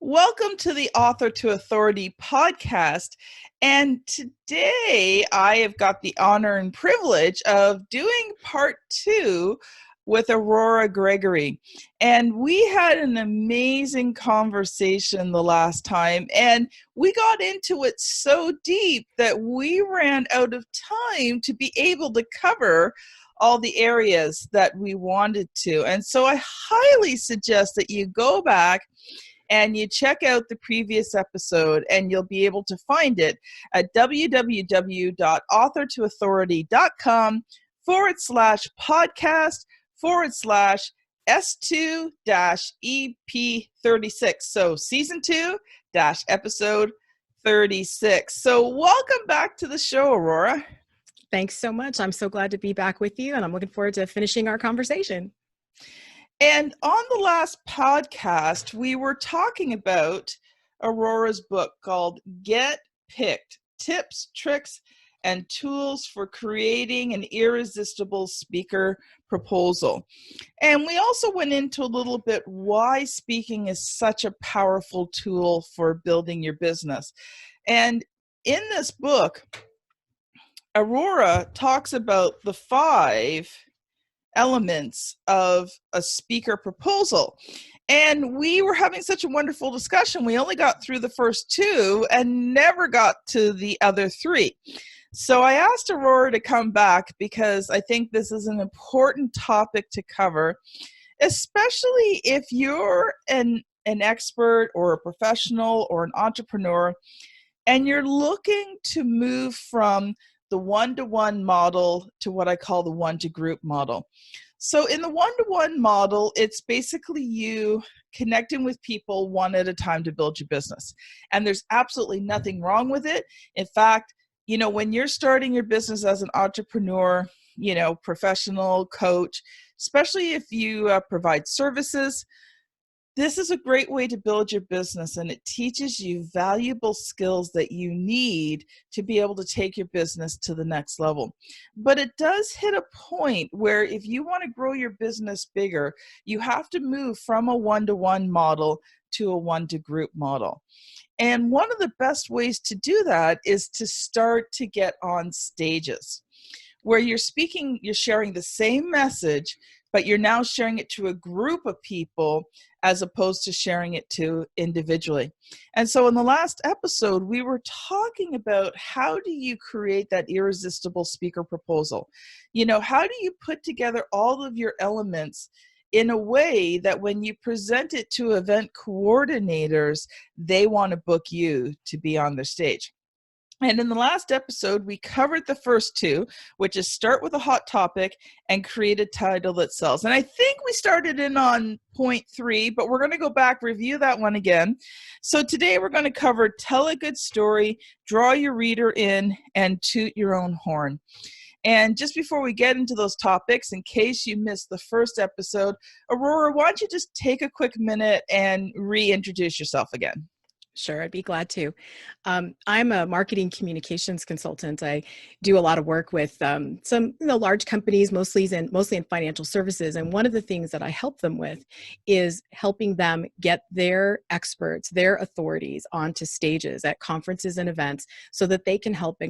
Welcome to the Author to Authority podcast. And today I have got the honor and privilege of doing part 2 with Aurora Gregory. And we had an amazing conversation the last time, and we got into it so deep that we ran out of time to be able to cover all the areas that we wanted to. And so I highly suggest that you go back and you check out the previous episode, and you'll be able to find it at www.author-to-authority.com/podcast/ S2-EP36. So season 2 episode 36. So welcome back to the show, Aurora. Thanks so much. I'm so glad to be back with you, and I'm looking forward to finishing our conversation. And on the last podcast, we were talking about Aurora's book called Get Picked: Tips, Tricks, and Tools for Creating an Irresistible Speaker Proposal. And we also went into a little bit why speaking is such a powerful tool for building your business. And in this book, Aurora talks about the 5 elements of a speaker proposal. And we were having such a wonderful discussion. We only got through the first 2 and never got to the other 3. So I asked Aurora to come back because I think this is an important topic to cover, especially if you're an expert or a professional or an entrepreneur and you're looking to move from the one-to-one model to what I call the one-to-group model. So in the one-to-one model, it's basically you connecting with people one at a time to build your business. And there's absolutely nothing wrong with it. In fact, when you're starting your business as an entrepreneur, professional, coach, especially if you provide services, this is a great way to build your business, and it teaches you valuable skills that you need to be able to take your business to the next level. But it does hit a point where if you want to grow your business bigger, you have to move from a one-to-one model to a one-to-group model. And one of the best ways to do that is to start to get on stages where you're sharing the same message, but you're now sharing it to a group of people as opposed to sharing it to individually. And so in the last episode, we were talking about how do you create that irresistible speaker proposal? How do you put together all of your elements in a way that when you present it to event coordinators, they want to book you to be on their stage? And in the last episode, we covered the first 2, which is start with a hot topic and create a title that sells. And I think we started in on point 3, but we're going to go back, review that one again. So today we're going to cover tell a good story, draw your reader in, and toot your own horn. And just before we get into those topics, in case you missed the first episode, Aurora, why don't you just take a quick minute and reintroduce yourself again? Sure, I'd be glad to. I'm a marketing communications consultant. I do a lot of work with some large companies, mostly in financial services. And one of the things that I help them with is helping them get their experts, their authorities onto stages at conferences and events so that they can help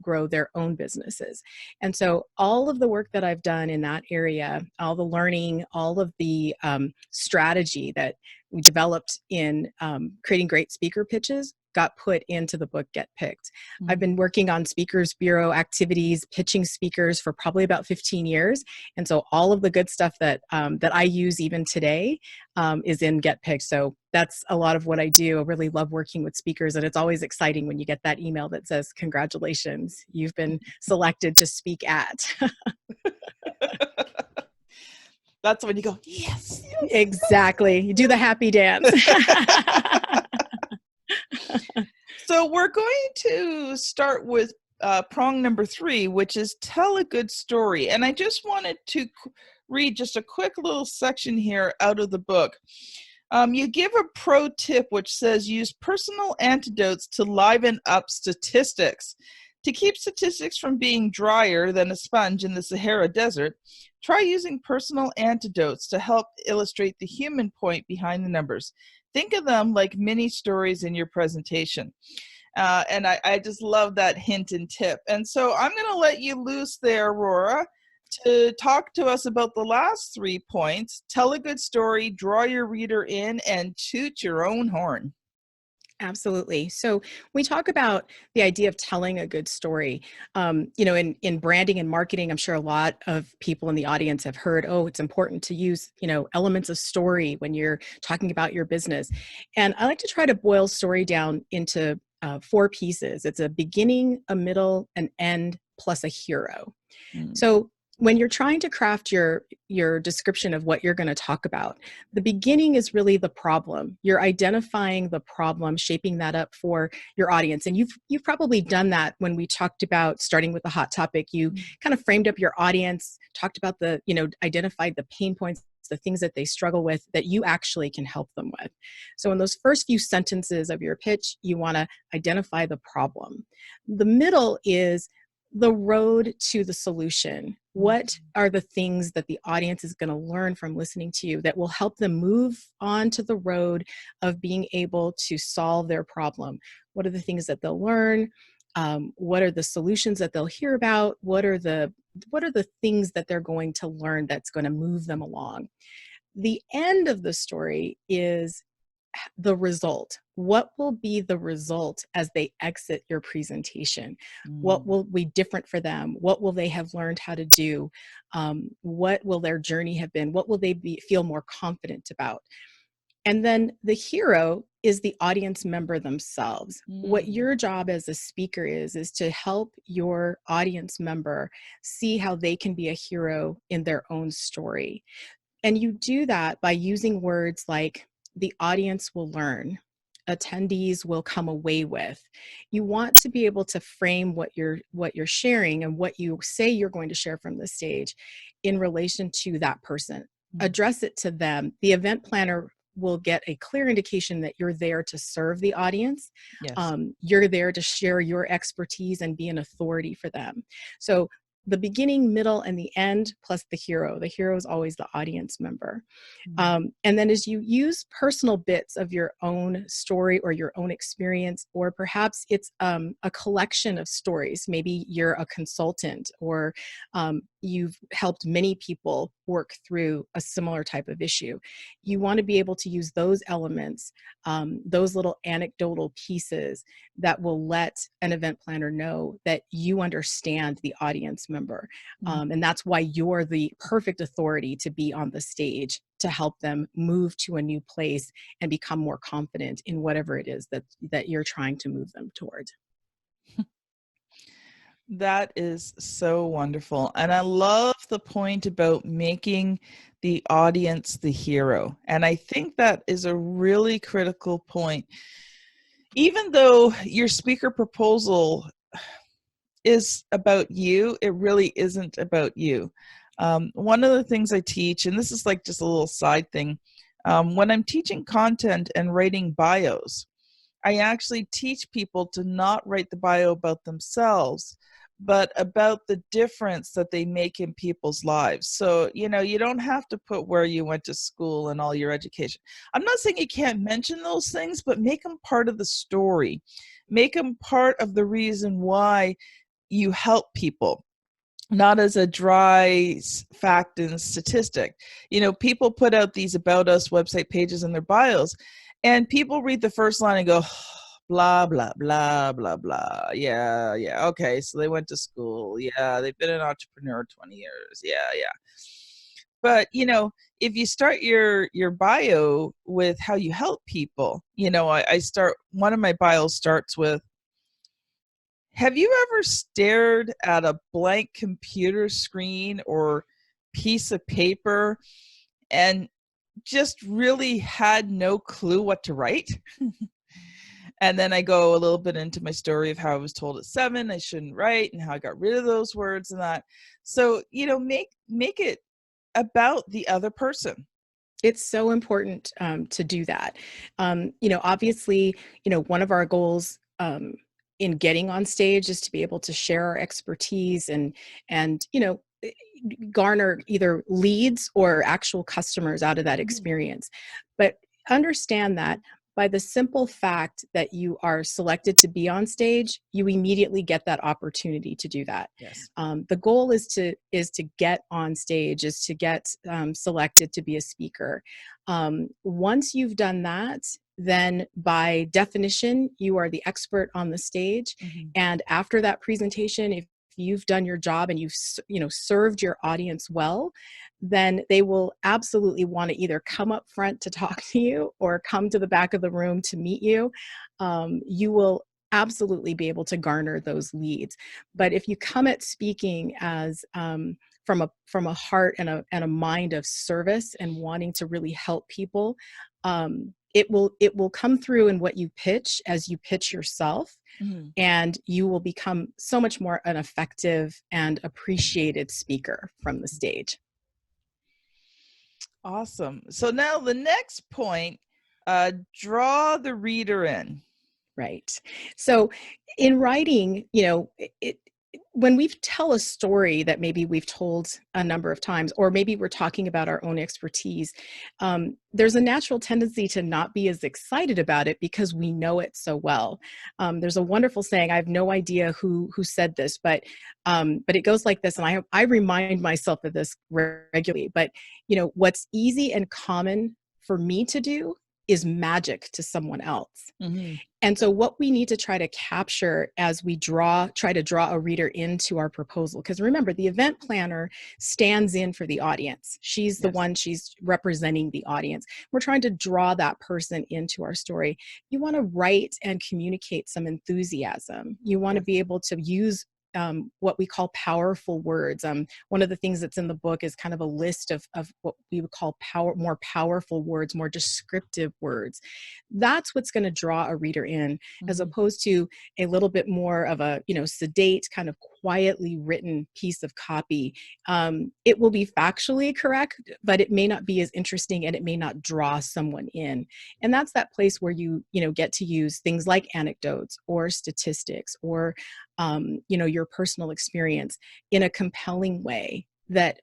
grow their own businesses. And so all of the work that I've done in that area, all the learning, all of the strategy that we developed in creating great speaker pitches got put into the book Get Picked. Mm-hmm. I've been working on Speakers Bureau activities, pitching speakers for probably about 15 years. And so all of the good stuff that I use even today is in Get Picked. So that's a lot of what I do. I really love working with speakers. And it's always exciting when you get that email that says, congratulations, you've been selected to speak at. That's when you go, yes. Exactly. You do the happy dance. So we're going to start with prong number 3, which is tell a good story. And I just wanted to read just a quick little section here out of the book. You give a pro tip which says use personal anecdotes to liven up statistics. To keep statistics from being drier than a sponge in the Sahara Desert, try using personal anecdotes to help illustrate the human point behind the numbers. think of them like mini stories in your presentation. And I just love that hint and tip. And so I'm going to let you loose there, Aurora, to talk to us about the last 3 points. Tell a good story, draw your reader in, and toot your own horn. Absolutely. So we talk about the idea of telling a good story. In branding and marketing, I'm sure a lot of people in the audience have heard, oh, it's important to use, elements of story when you're talking about your business. And I like to try to boil story down into 4 pieces. It's a beginning, a middle, an end, plus a hero. So when you're trying to craft your description of what you're going to talk about, the beginning is really the problem. You're identifying the problem, shaping that up for your audience. And you've probably done that when we talked about starting with the hot topic. You kind of framed up your audience, talked about identified the pain points, the things that they struggle with that you actually can help them with. So in those first few sentences of your pitch, you want to identify the problem. The middle is the road to the solution. What are the things that the audience is going to learn from listening to you that will help them move on to the road of being able to solve their problem? What are the things that they'll learn? What are the solutions that they'll hear about? What are the things that they're going to learn that's going to move them along? The end of the story is the result. What will be the result as they exit your presentation? What will be different for them? What will they have learned how to do? What will their journey have been? What will they feel more confident about? And then the hero is the audience member themselves. What your job as a speaker is to help your audience member see how they can be a hero in their own story. And you do that by using words like the audience will learn, attendees will come away with. You want to be able to frame what you're sharing and what you say you're going to share from the stage in relation to that person. Address it to them. The event planner will get a clear indication that you're there to serve the audience. Yes. You're there to share your expertise and be an authority for them. So the beginning, middle, and the end, plus the hero. The hero is always the audience member. And then as you use personal bits of your own story or your own experience, or perhaps it's a collection of stories. Maybe you're a consultant or you've helped many people work through a similar type of issue. You want to be able to use those elements, those little anecdotal pieces that will let an event planner know that you understand the audience member. And that's why you're the perfect authority to be on the stage to help them move to a new place and become more confident in whatever it is that you're trying to move them towards. That is so wonderful. And I love the point about making the audience the hero. And I think that is a really critical point. Even though your speaker proposal is about you, it really isn't about you. One of the things I teach, and this is like just a little side thing, when I'm teaching content and writing bios, I actually teach people to not write the bio about themselves, but about the difference that they make in people's lives. So, you don't have to put where you went to school and all your education. I'm not saying you can't mention those things, but make them part of the story. Make them part of the reason why you help people, not as a dry fact and statistic. People put out these about us website pages in their bios, and people read the first line and go, blah, blah, blah, blah, blah. Yeah. Okay. So they went to school. Yeah. They've been an entrepreneur 20 years. Yeah. But, if you start your bio with how you help people, one of my bios starts with, have you ever stared at a blank computer screen or piece of paper and just really had no clue what to write? And then I go a little bit into my story of how I was told at 7 I shouldn't write and how I got rid of those words and that. So, make it about the other person. It's so important to do that. Obviously, one of our goals in getting on stage is to be able to share our expertise and garner either leads or actual customers out of that experience. But understand that by the simple fact that you are selected to be on stage, you immediately get that opportunity to do that. Yes. The goal is to get on stage, is to get selected to be a speaker. Once you've done that, then by definition, you are the expert on the stage. Mm-hmm. And after that presentation, if you've done your job and you've served your audience well, then they will absolutely want to either come up front to talk to you or come to the back of the room to meet you. You will absolutely be able to garner those leads. But if you come at speaking as from a heart and a mind of service and wanting to really help people, it will come through in what you pitch as you pitch yourself. Mm-hmm. And you will become so much more an effective and appreciated speaker from the stage. Awesome. So now the next point, draw the reader in. Right. So in writing, when we tell a story that maybe we've told a number of times, or maybe we're talking about our own expertise, there's a natural tendency to not be as excited about it because we know it so well. There's a wonderful saying, I have no idea who said this, but it goes like this, and I remind myself of this regularly, but what's easy and common for me to do is magic to someone else. Mm-hmm. And so what we need to try to capture as we try to draw a reader into our proposal, because remember, the event planner stands in for the audience. She's the one, she's representing the audience. We're trying to draw that person into our story. You want to write and communicate some enthusiasm. You want to be able to use what we call powerful words. One of the things that's in the book is kind of a list of what we would call more powerful words, more descriptive words. That's what's going to draw a reader in, as opposed to a little bit more of a, sedate, kind of quietly written piece of copy. It will be factually correct, but it may not be as interesting and it may not draw someone in. And that's that place where you get to use things like anecdotes or statistics or your personal experience in a compelling way that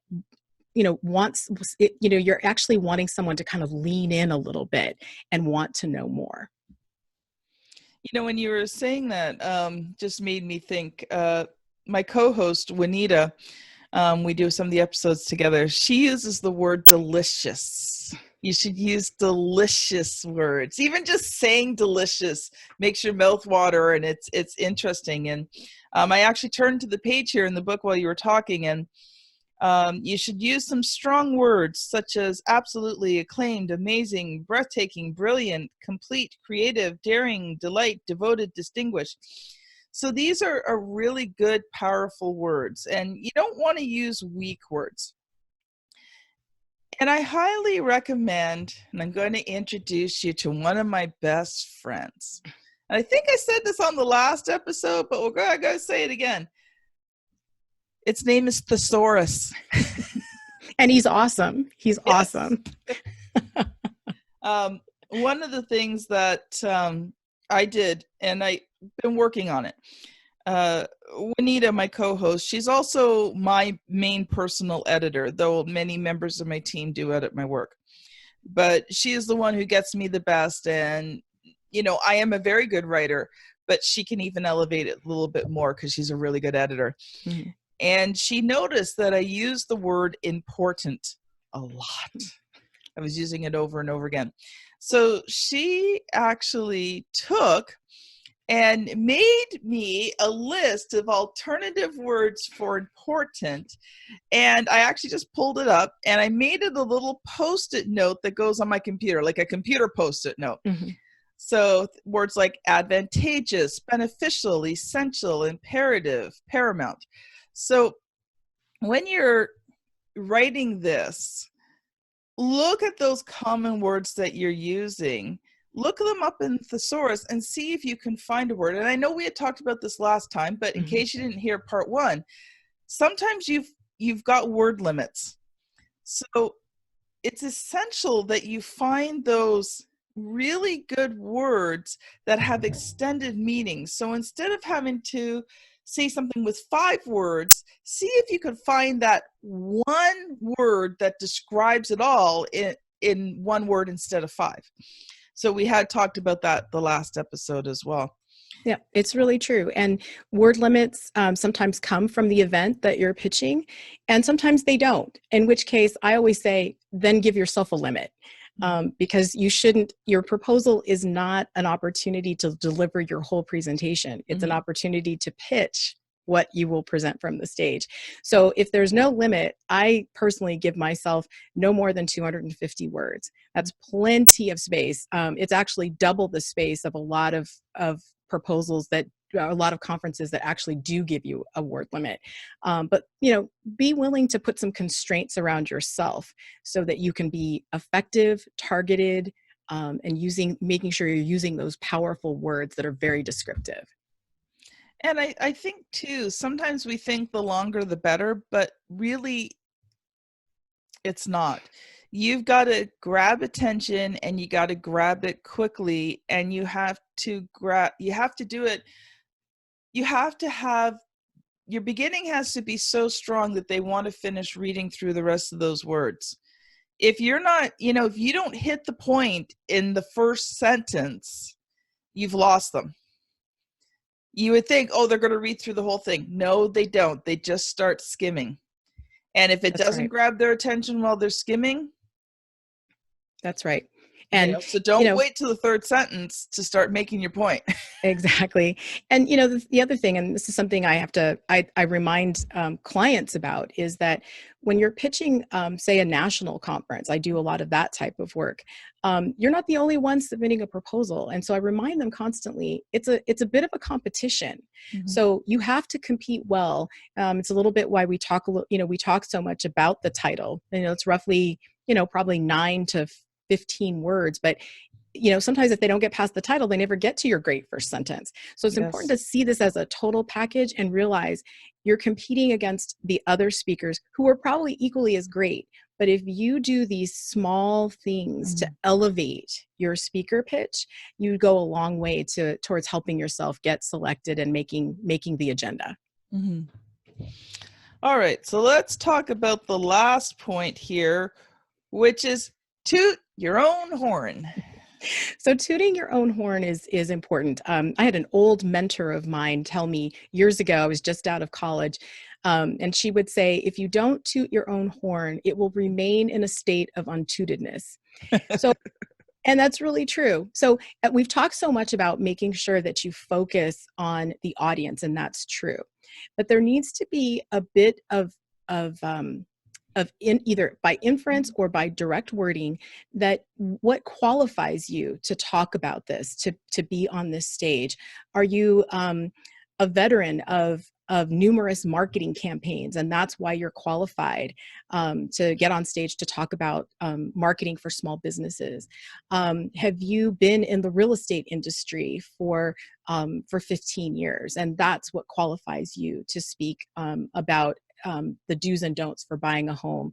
you're actually wanting someone to kind of lean in a little bit and want to know more. When you were saying that, just made me think, my co-host Juanita, we do some of the episodes together, she uses the word delicious. You should use delicious words. Even just saying delicious makes your mouth water, and it's interesting. And I actually turned to the page here in the book while you were talking, and you should use some strong words such as absolutely, acclaimed, amazing, breathtaking, brilliant, complete, creative, daring, delight, devoted, distinguished. So these are really good, powerful words, and you don't want to use weak words. And I highly recommend, and I'm going to introduce you to one of my best friends. And I think I said this on the last episode, but we're going to say it again. Its name is Thesaurus. And he's awesome. He's awesome. One of the things that I did, and I've been working on it, Juanita, my co-host, she's also my main personal editor, though many members of my team do edit my work. But she is the one who gets me the best. And, I am a very good writer, but she can even elevate it a little bit more because she's a really good editor. Mm-hmm. And she noticed that I used the word important a lot. I was using it over and over again. So she actually took and made me a list of alternative words for important. And I actually just pulled it up and I made it a little Post-it note that goes on my computer, like a computer Post-it note. Mm-hmm. So words like advantageous, beneficial, essential, imperative, paramount. So when you're writing this, look at those common words that you're using. Look them up in Thesaurus and see if you can find a word. And I know we had talked about this last time, but in case you didn't hear part one, sometimes you've got word limits. So it's essential that you find those really good words that have extended meanings. So instead of having to say something with 5 words, see if you can find that one word that describes it all in one word instead of 5. So we had talked about that the last episode as well. Yeah, it's really true. And word limits sometimes come from the event that you're pitching, and sometimes they don't, in which case I always say, then give yourself a limit. Because your proposal is not an opportunity to deliver your whole presentation. It's an opportunity to pitch what you will present from the stage. So if there's no limit, I personally give myself no more than 250 words. That's plenty of space. It's actually double the space of a lot of proposals that a lot of conferences that actually do give you a word limit. But, be willing to put some constraints around yourself so that you can be effective, targeted, and making sure you're using those powerful words that are very descriptive. And I think too, sometimes we think the longer the better, but really it's not. You've got to grab attention, and you got to grab it quickly, and you have to do it. You have to have, your beginning has to be so strong that they want to finish reading through the rest of those words. If you're not, if you don't hit the point in the first sentence, you've lost them. You would think, oh, they're going to read through the whole thing. No, they don't. They just start skimming. And if it doesn't grab their attention while they're skimming. That's right. And so don't wait till the third sentence to start making your point. Exactly. And the other thing, and this is something I remind clients about, is that when you're pitching, say, a national conference, I do a lot of that type of work. You're not the only one submitting a proposal, and so I remind them constantly, it's a bit of a competition. So you have to compete well. It's a little bit why we talk so much about the title. It's roughly probably 9 to 15 words, but sometimes if they don't get past the title, they never get to your great first sentence. So it's important to see this as a total package and realize you're competing against the other speakers who are probably equally as great. But if you do these small things to elevate your speaker pitch, you go a long way towards helping yourself get selected and making the agenda. All right, so let's talk about the last point here, which is toot your own horn. So tooting your own horn is important. I had an old mentor of mine tell me years ago, I was just out of college, and she would say, if you don't toot your own horn, it will remain in a state of untootedness. So, and that's really true. So we've talked so much about making sure that you focus on the audience, and that's true. But there needs to be a bit of either by inference or by direct wording, that what qualifies you to talk about this, to be on this stage. Are you a veteran of numerous marketing campaigns, and that's why you're qualified to get on stage to talk about marketing for small businesses? Have you been in the real estate industry for 15 years, and that's what qualifies you to speak about the do's and don'ts for buying a home?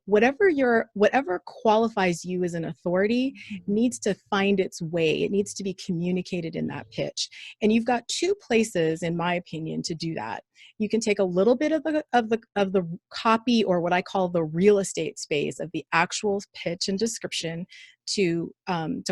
Whatever qualifies you as an authority needs to find its way. It needs to be communicated in that pitch. And you've got 2 places, in my opinion, to do that. You can take a little bit of the copy, or what I call the real estate space of the actual pitch and description, to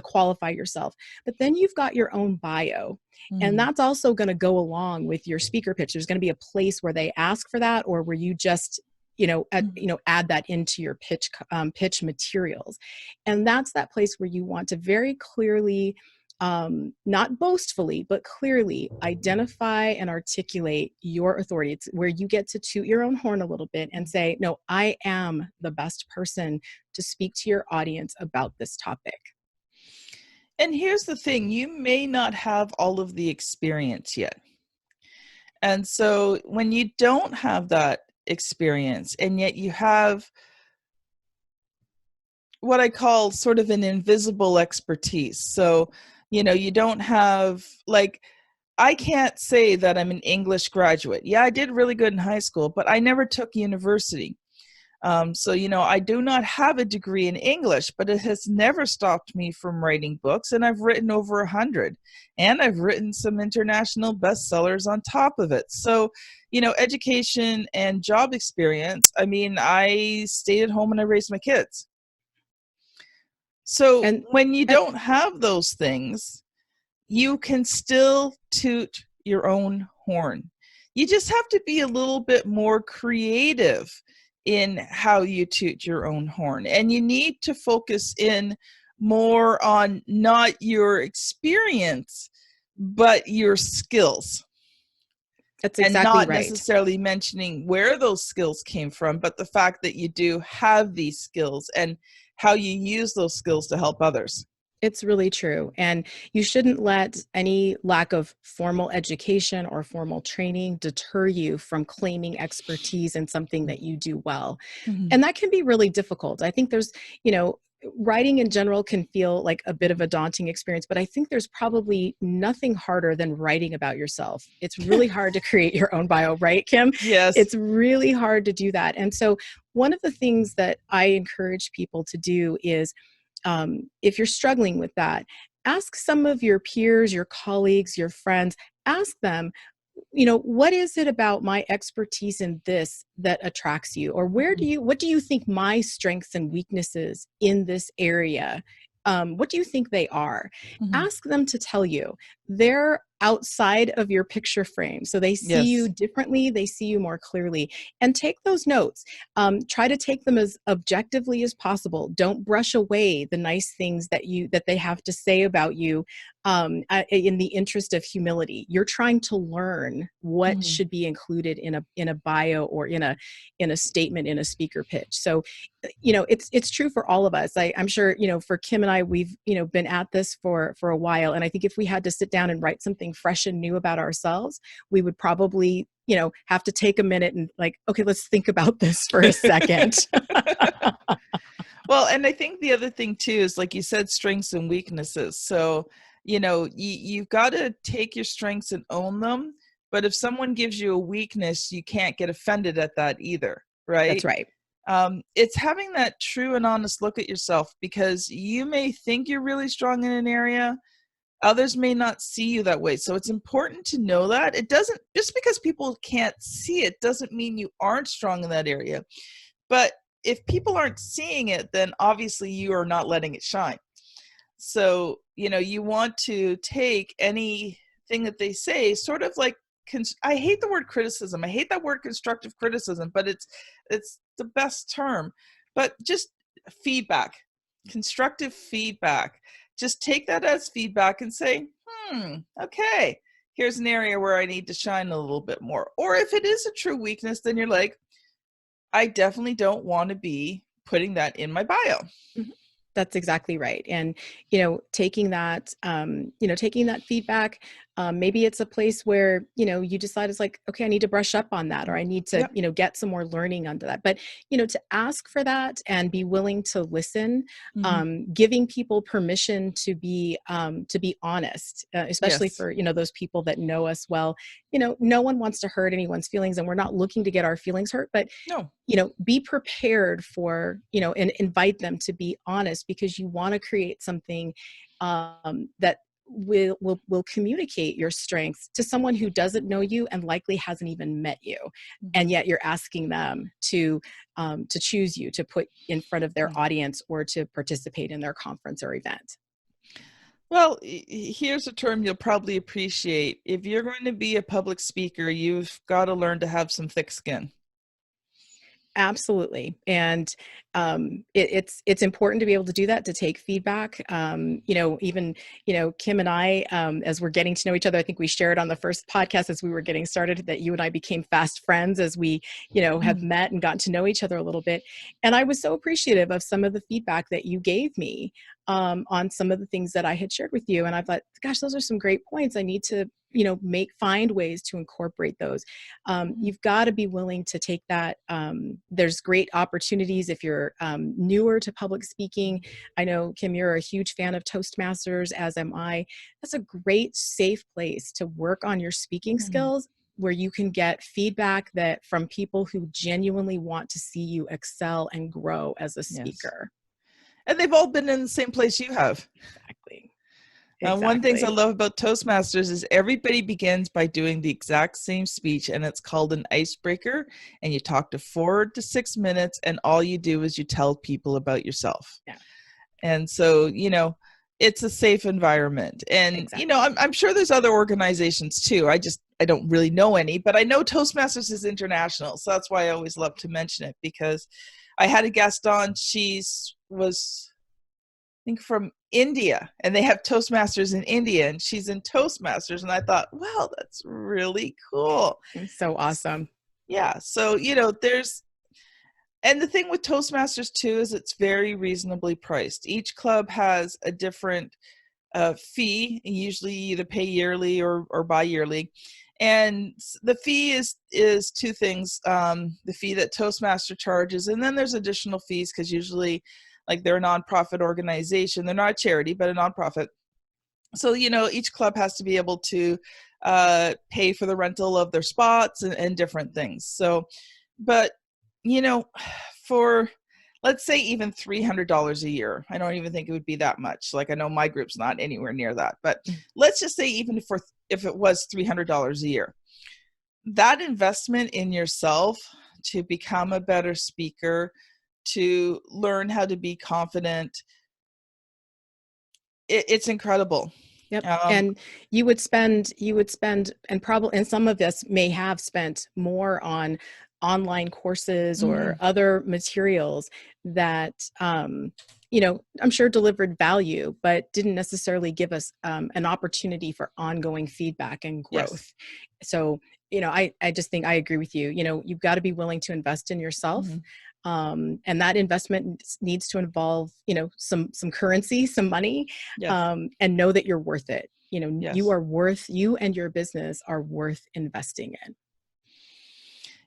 qualify yourself. But then you've got your own bio. And that's also going to go along with your speaker pitch. There's going to be a place where they ask for that, or where you just add that into your pitch materials. And that's that place where you want to very clearly, not boastfully, but clearly identify and articulate your authority. It's where you get to toot your own horn a little bit and say, no, I am the best person to speak to your audience about this topic. And here's the thing, you may not have all of the experience yet. And so when you don't have that experience, and yet you have what I call sort of an invisible expertise. So, you don't have, like, I can't say that I'm an English graduate. Yeah, I did really good in high school, but I never took university. So, I do not have a degree in English, but it has never stopped me from writing books. And I've written over 100, and I've written some international bestsellers on top of it. So, education and job experience. I mean, I stayed at home and I raised my kids. So And when you don't have those things, you can still toot your own horn. You just have to be a little bit more creative in how you toot your own horn. And you need to focus in more on not your experience, but your skills. that's And exactly not right. necessarily mentioning where those skills came from, but the fact that you do have these skills and how you use those skills to help others. It's really true. And you shouldn't let any lack of formal education or formal training deter you from claiming expertise in something that you do well. Mm-hmm. And that can be really difficult. I think there's, writing in general can feel like a bit of a daunting experience, but I think there's probably nothing harder than writing about yourself. It's really hard to create your own bio, right, Kim? Yes. It's really hard to do that. And so one of the things that I encourage people to do is, if you're struggling with that, ask some of your peers, your colleagues, your friends, ask them, what is it about my expertise in this that attracts you? Or what do you think my strengths and weaknesses in this area, what do you think they are? Mm-hmm. Ask them to tell you. They're outside of your picture frame. So they see you differently. They see you more clearly. And take those notes. Try to take them as objectively as possible. Don't brush away the nice things that they have to say about you, in the interest of humility. You're trying to learn what should be included in a bio or in a statement, in a speaker pitch. So, it's true for all of us. I'm sure, for Kim and I, we've, been at this for a while. And I think if we had to sit down and write something fresh and new about ourselves, we would probably, have to take a minute and okay, let's think about this for a second. Well, and I think the other thing too is, like you said, strengths and weaknesses. So, you've got to take your strengths and own them. But if someone gives you a weakness, you can't get offended at that either, right? That's right. It's having that true and honest look at yourself, because you may think you're really strong in an area. Others may not see you that way. So it's important to know that. It doesn't, just because people can't see it doesn't mean you aren't strong in that area. But if people aren't seeing it, then obviously you are not letting it shine. So, you want to take anything that they say sort of like, I hate the word criticism. I hate that word constructive criticism, but it's the best term. But just feedback, constructive feedback. Just take that as feedback and say, okay, here's an area where I need to shine a little bit more. Or if it is a true weakness, then you're like, I definitely don't want to be putting that in my bio. Mm-hmm. That's exactly right. And, taking that feedback, maybe it's a place where, you decide it's like, okay, I need to brush up on that, or I need to, get some more learning under that. But, to ask for that and be willing to listen, giving people permission to be honest, especially for, those people that know us well. No one wants to hurt anyone's feelings, and we're not looking to get our feelings hurt, but no. Be prepared for, and invite them to be honest, because you want to create something that will communicate your strengths to someone who doesn't know you and likely hasn't even met you. And yet you're asking them to choose you, to put in front of their audience, or to participate in their conference or event. Well, here's a term you'll probably appreciate. If you're going to be a public speaker, you've got to learn to have some thick skin. Absolutely. And it's important to be able to do that, to take feedback. Even Kim and I, as we're getting to know each other, I think we shared on the first podcast as we were getting started that you and I became fast friends as we, have met and gotten to know each other a little bit. And I was so appreciative of some of the feedback that you gave me on some of the things that I had shared with you. And I thought, gosh, those are some great points. I need to find ways to incorporate those. You've got to be willing to take that. There's great opportunities if you're newer to public speaking. I know, Kim, you're a huge fan of Toastmasters, as am I. That's a great, safe place to work on your speaking skills, where you can get feedback from people who genuinely want to see you excel and grow as a speaker. Yes. And they've all been in the same place you have. Exactly. One of the things I love about Toastmasters is everybody begins by doing the exact same speech, and it's called an icebreaker. And you talk to 4 to 6 minutes, and all you do is you tell people about yourself. Yeah. And so, it's a safe environment. And, Exactly. I'm sure there's other organizations too. I don't really know any, but I know Toastmasters is international. So that's why I always love to mention it, because I had a guest on, was, I think, from India, and they have Toastmasters in India, and she's in Toastmasters. And I thought, wow, that's really cool. It's so awesome. Yeah. So, and the thing with Toastmasters too is it's very reasonably priced. Each club has a different fee. Usually you either pay yearly or bi-yearly. And the fee is two things. The fee that Toastmaster charges, and then there's additional fees because usually, like, they're a nonprofit organization. They're not a charity, but a nonprofit. So, each club has to be able to pay for the rental of their spots and different things. So, but, for, let's say, even $300 a year, I don't even think it would be that much. Like, I know my group's not anywhere near that, but let's just say even if it was $300 a year, that investment in yourself to become a better speaker, to learn how to be confident, it's incredible. Yep. And you would spend, and probably, and some of us may have spent more on online courses or other materials that, I'm sure delivered value, but didn't necessarily give us an opportunity for ongoing feedback and growth. Yes. So, I just think I agree with you. You've got to be willing to invest in yourself. And that investment needs to involve, some currency, some money, yes. And know that you're worth it. Yes. You and your business are worth investing in.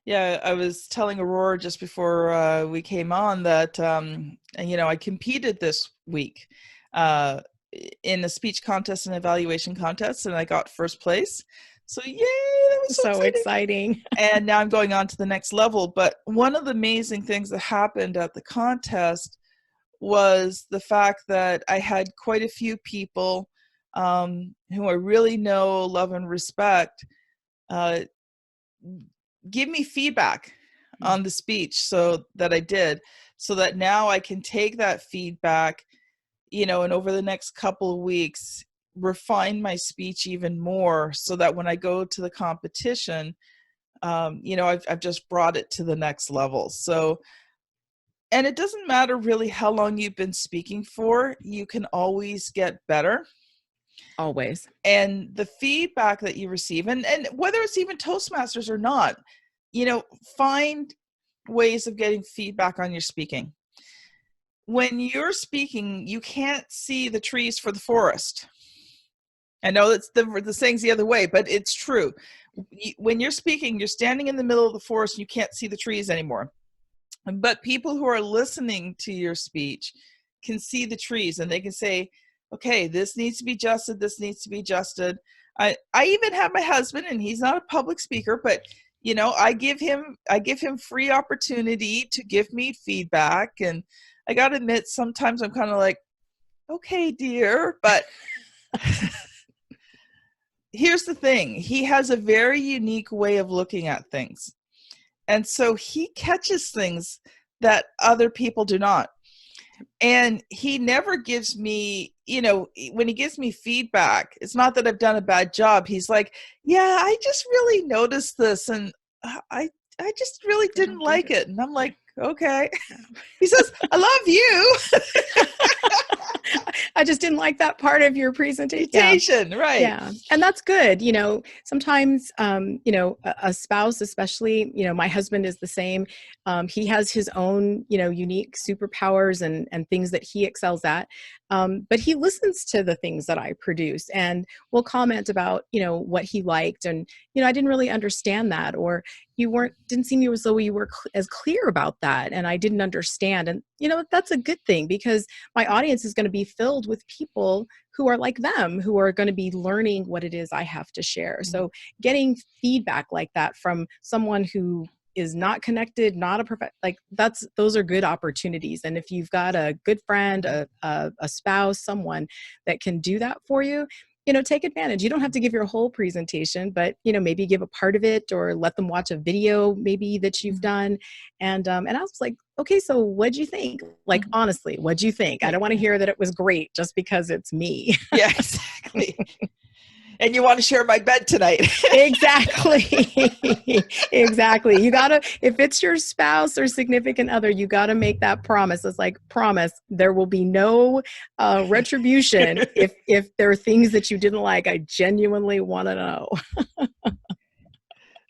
Yeah, I was telling Aurora just before we came on that, I competed this week in a speech contest and evaluation contest, and I got first place. So yay, that was so exciting. And now I'm going on to the next level. But one of the amazing things that happened at the contest was the fact that I had quite a few people who I really know, love, and respect give me feedback on the speech so that I did, so that now I can take that feedback, and over the next couple of weeks, refine my speech even more so that when I go to the competition, I've just brought it to the next level. So, and it doesn't matter really how long you've been speaking for, you can always get better. Always. And the feedback that you receive, and whether it's even Toastmasters or not, find ways of getting feedback on your speaking. When you're speaking, you can't see the trees for the forest. I know it's the saying's the other way, but it's true. When you're speaking, you're standing in the middle of the forest and you can't see the trees anymore. But people who are listening to your speech can see the trees, and they can say, okay, this needs to be adjusted, this needs to be adjusted. I even have my husband, and he's not a public speaker, but I give him free opportunity to give me feedback. And I gotta admit, sometimes I'm kind of like, okay, dear, but here's the thing. He has a very unique way of looking at things. And so he catches things that other people do not. And he never gives me, when he gives me feedback, it's not that I've done a bad job. He's like, yeah, I just really noticed this, and I just really didn't like it. And I'm like, okay. He says, I love you. I just didn't like that part of your presentation. Yeah. Right. Yeah. And that's good. Sometimes, a spouse, especially, my husband is the same. He has his own, unique superpowers and things that he excels at. But he listens to the things that I produce and will comment about, what he liked. And, I didn't really understand that, or didn't seem as though you were as clear about that. And I didn't understand. And, that's a good thing, because my audience is going to be filled with people who are like them, who are going to be learning what it is I have to share. Mm-hmm. So getting feedback like that from someone who is not connected, not a perfect, those are good opportunities. And if you've got a good friend, a spouse, someone that can do that for you, take advantage. You don't have to give your whole presentation, but, maybe give a part of it, or let them watch a video maybe that you've done. And I was like, okay, so what'd you think? Like, honestly, what'd you think? I don't want to hear that it was great just because it's me. Yeah, exactly. And you want to share my bed tonight. Exactly. Exactly. You gotta, if it's your spouse or significant other, you gotta make that promise. It's like, promise, there will be no retribution if there are things that you didn't like. I genuinely want to know.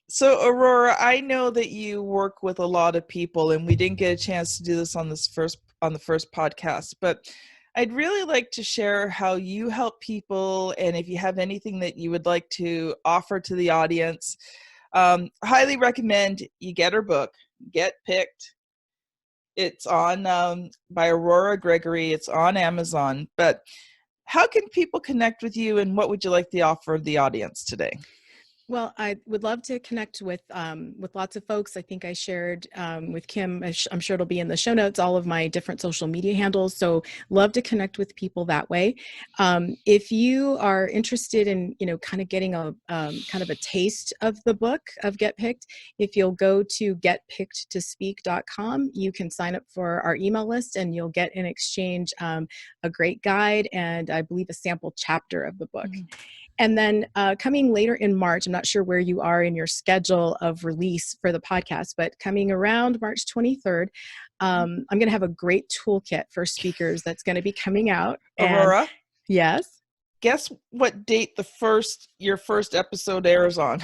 So Aurora, I know that you work with a lot of people, and we didn't get a chance to do this on the first podcast, but I'd really like to share how you help people, and if you have anything that you would like to offer to the audience. Highly recommend you get her book, Get Picked. It's on by Aurora Gregory. It's on Amazon. But how can people connect with you, and what would you like to offer the audience today? Well, I would love to connect with lots of folks. I think I shared with Kim, I'm sure it'll be in the show notes, all of my different social media handles. So love to connect with people that way. If you are interested in, kind of getting a kind of a taste of the book of Get Picked, if you'll go to getpickedtospeak.com, you can sign up for our email list, and you'll get in exchange a great guide and I believe a sample chapter of the book. And then coming later in March, I'm not sure where you are in your schedule of release for the podcast, but coming around March 23rd, I'm going to have a great toolkit for speakers that's going to be coming out. Aurora? And, yes? Guess what date your first episode airs on?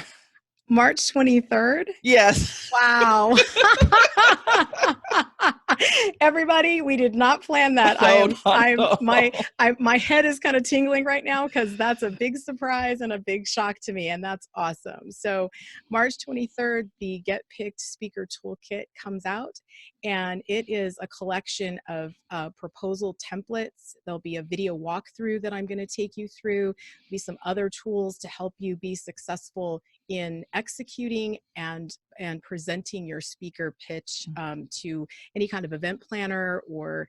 March 23rd? Yes. Wow. Everybody, we did not plan that. My head is kind of tingling right now because that's a big surprise and a big shock to me, and that's awesome. So March 23rd, the Get Picked Speaker Toolkit comes out, and it is a collection of proposal templates. There'll be a video walkthrough that I'm going to take you through. There'll be some other tools to help you be successful in executing and presenting your speaker pitch to any kind of event planner or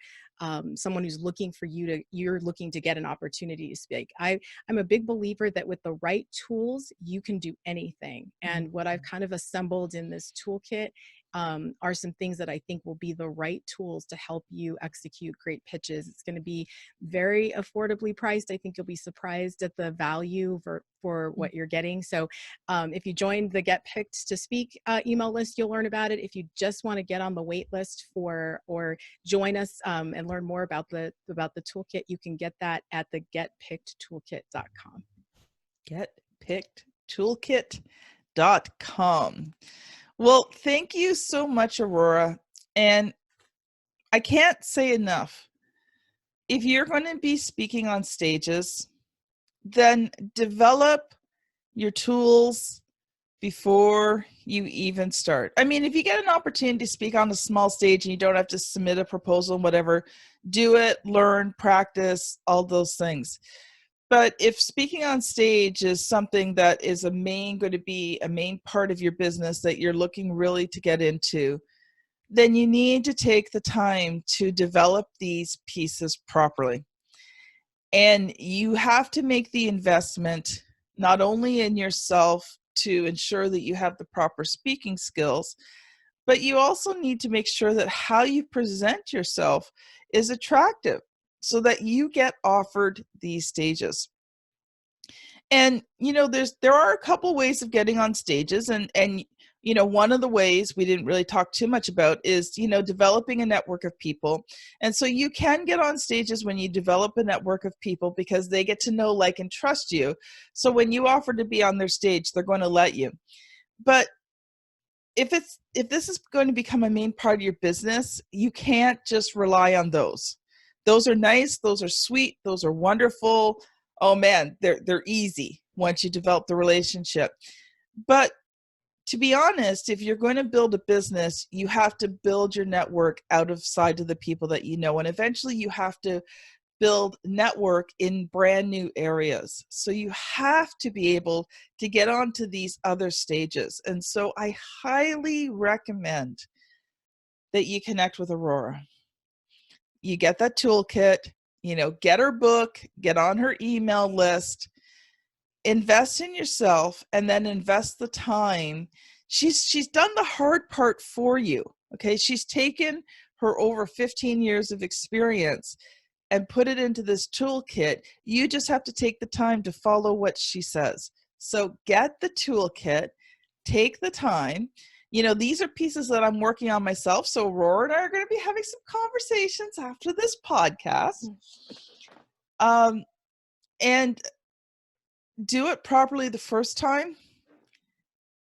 someone who's looking for you're looking to get an opportunity to speak. I'm a big believer that with the right tools, you can do anything. And what I've kind of assembled in this toolkit are some things that I think will be the right tools to help you execute great pitches. It's going to be very affordably priced. I think you'll be surprised at the value for what you're getting. So if you join the Get Picked to Speak email list, you'll learn about it. If you just want to get on the wait list or join us and learn more about the toolkit, you can get that at the getpickedtoolkit.com. Getpickedtoolkit.com. Well, thank you so much, Aurora. And I can't say enough. If you're going to be speaking on stages, then develop your tools before you even start. I mean, if you get an opportunity to speak on a small stage and you don't have to submit a proposal and whatever, do it, learn, practice, all those things. But if speaking on stage is something that is going to be a main part of your business that you're looking really to get into, then you need to take the time to develop these pieces properly. And you have to make the investment not only in yourself to ensure that you have the proper speaking skills, but you also need to make sure that how you present yourself is attractive so that you get offered these stages. And there are a couple ways of getting on stages, and one of the ways we didn't really talk too much about is developing a network of people. And so you can get on stages when you develop a network of people because they get to know, like, and trust you. So when you offer to be on their stage, they're going to let you. But if this is going to become a main part of your business, you can't just rely on those. Those are nice, those are sweet, those are wonderful. Oh man, they're easy once you develop the relationship. But to be honest, if you're going to build a business, you have to build your network outside of the people that you know. And eventually you have to build network in brand new areas. So you have to be able to get onto these other stages. And so I highly recommend that you connect with Aurora. You get that toolkit, get her book, get on her email list, invest in yourself and then invest the time. She's done the hard part for you. Okay. She's taken her over 15 years of experience and put it into this toolkit. You just have to take the time to follow what she says. So get the toolkit, take the time. You know, these are pieces that I'm working on myself. So Aurora and I are going to be having some conversations after this podcast. And do it properly the first time,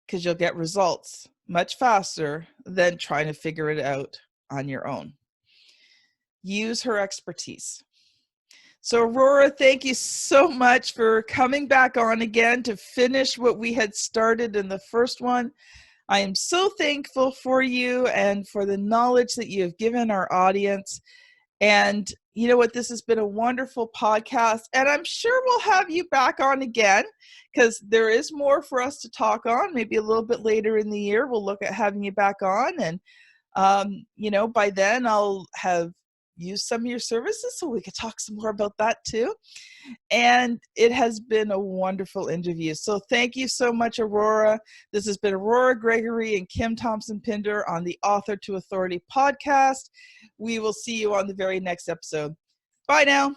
because you'll get results much faster than trying to figure it out on your own. Use her expertise. So Aurora, thank you so much for coming back on again to finish what we had started in the first one. I am so thankful for you and for the knowledge that you have given our audience. And you know what? This has been a wonderful podcast, and I'm sure we'll have you back on again, because there is more for us to talk on. Maybe a little bit later in the year, we'll look at having you back on. And, you know, by then I'll have used some of your services, so we could talk some more about that too. And it has been a wonderful interview. So thank you so much, Aurora. This has been Aurora Gregory and Kim Thompson-Pinder on the Author to Authority podcast. We will see you on the very next episode. Bye now.